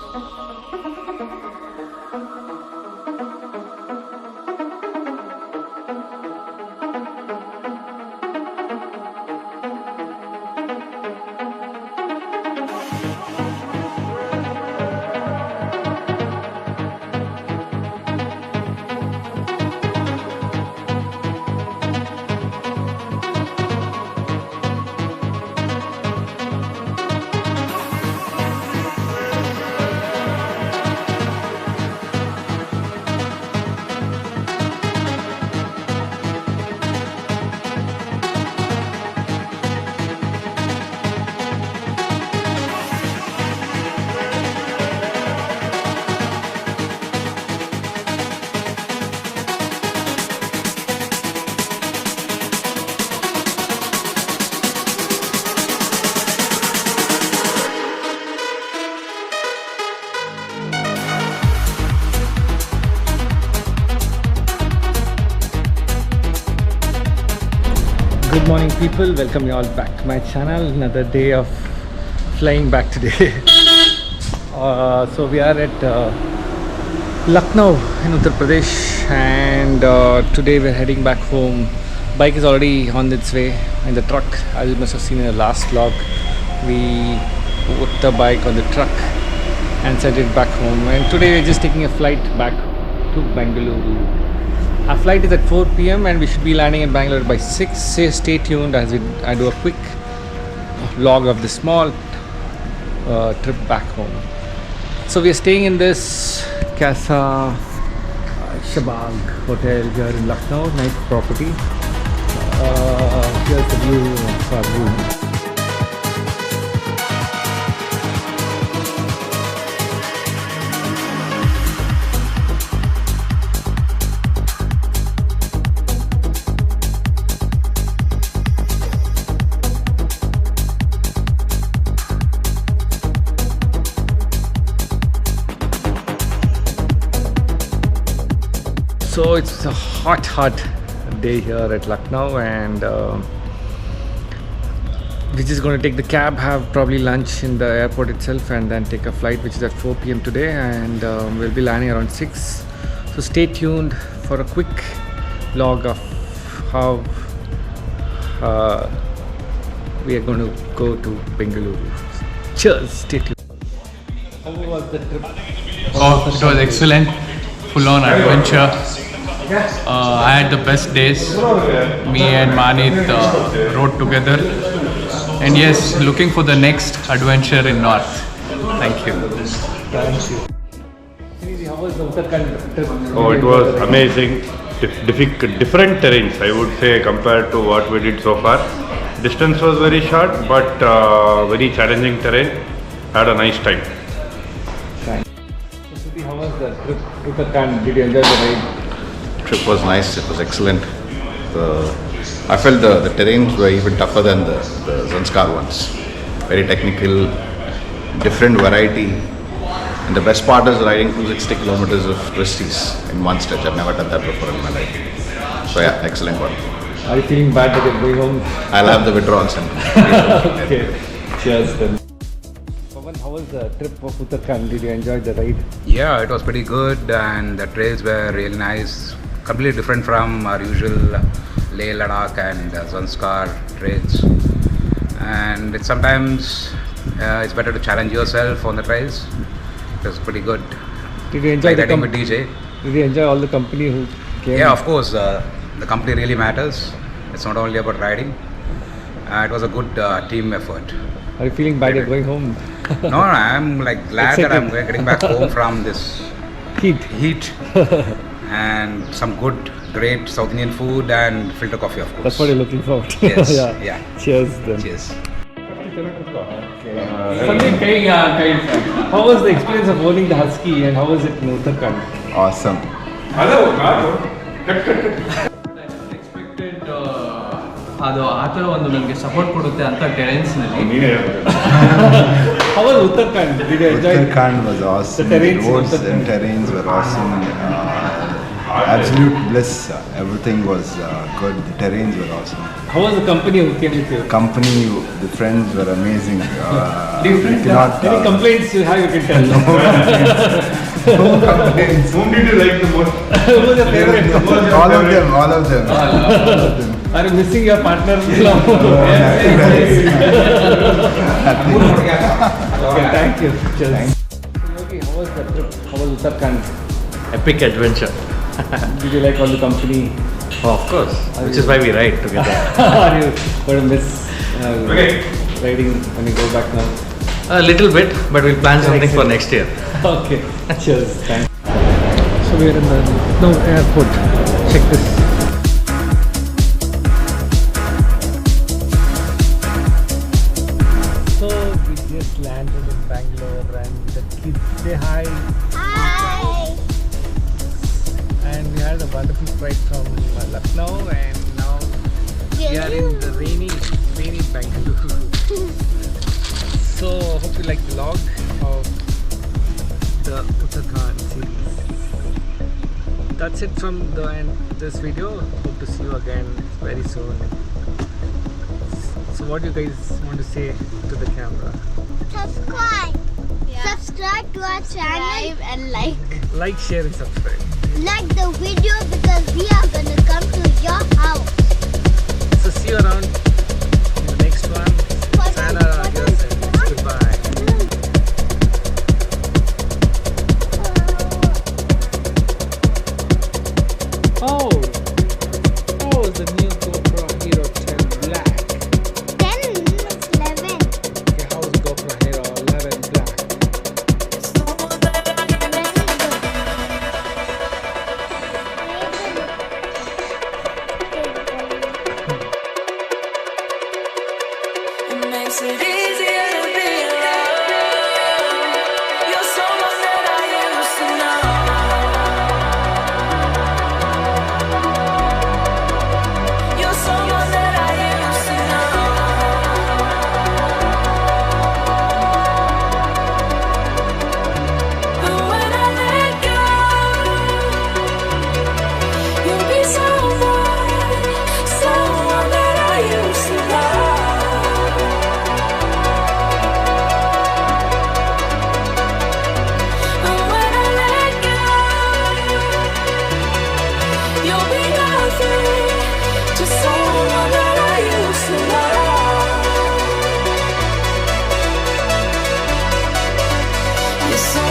Good morning people, welcome you all back to my channel. Another day of flying back today. So we are at Lucknow in Uttar Pradesh, and today we're heading back home. Bike is already on its way in the truck. As you must have seen in the last vlog, we put the bike on the truck and sent it back home, and today we're just taking a flight back to Bangalore. Our flight is at 4 p.m. and we should be landing in Bangalore by 6. Stay tuned as I do a quick log of the small trip back home. So we are staying in this Casa Shabag hotel here in Lucknow, nice property. Here's the view of our room. So it's a hot day here at Lucknow, and we're just going to take the cab, have probably lunch in the airport itself, and then take a flight which is at 4 p.m. today, and we'll be landing around 6. So stay tuned for a quick log of how we are going to go to Bangalore. Cheers, stay tuned. How was the trip? Oh, it was excellent, full on adventure. I had the best days. Me and Mahaneet rode together, and yes, looking for the next adventure in North. Thank you. Thank you. How was the Uttarkand trip? Oh, it was amazing. Different terrains, I would say, compared to what we did so far. Distance was very short, but very challenging terrain. Had a nice time. Thanks. So, how was the trip to Uttarkand? Did you enjoy the ride? Trip was nice. It was excellent. I felt the terrains were even tougher than the Zanskar ones. Very technical, different variety, and the best part is riding 260 kilometers of twisties in one stretch. I've never done that before in my life. So yeah, excellent one. Are you feeling bad that you're going home? I'll have the withdrawal symptoms. Okay, cheers then. How was the trip of Uttarkand? Did you enjoy the ride? Yeah, it was pretty good, and the trails were really nice. Completely different from our usual Leh Ladakh and Zanskar trails. And sometimes it's better to challenge yourself on the trails. It was pretty good. Did you enjoy like riding with DJ? Did you enjoy all the company who came? Yeah, of course. The company really matters. It's not only about riding. It was a good team effort. Are you feeling bad you're going home? No, I'm like glad that I'm getting back home from this heat. And some good, great South Indian food and filter coffee, of course. That's what you're looking forward to. Yes. Yeah. Cheers then. Cheers. How was the experience of owning the Husky, and how was it in Uttarkand? Awesome. ಅದು ಆ ಥರ ಒಂದು ನನಗೆ support ಕೊಡುತ್ತೆ ಅಂತ ಟೆರೆನ್ಸ್ನಲ್ಲಿ. How was Uttarkand? Did you enjoy Uttarkand was awesome. The terrains roads and terrains were awesome. Absolute bliss. Everything was good. The terrains were awesome. How was the company who came with you? Company, the friends were amazing. Different. Any complaints you have, you can tell. No complaints. Whom did you like the most? Who was your favorite? All of them. All of them. Are you missing your partner? Nothing. Okay, thank you. Cheers. Yogi, how was the trip? How was Uttarkand? Epic adventure. Did you like all the company? Oh, of course. Which is why we ride together. Are you going to miss riding when you go back now? A little bit, but we'll plan something for next year. Okay, cheers. Thanks. So we are in the Lucknow airport. Check this. So we just landed in Bangalore and the kids say hi. Hi. And we had a wonderful flight from Lucknow and now we are in the rainy Bangalore. So hope you like the vlog of the Uttarkand series. That's it from the end of this video. Hope to see you again very soon. So what do you guys want to say to the camera? Subscribe. Subscribe to our channel and Like, share and subscribe. like the video because we are gonna come to your house. So see you around in the next one. Sayonara, adios, and goodbye. Oh, the new GoPro Hero 10 Black. 10 minutes 11. Okay, how is GoPro Hero 11 Black? Makes it easier to be alone. You're someone that I used to know. You're someone that I used to know. But when I let go, you'll be someone that I used to know. You're so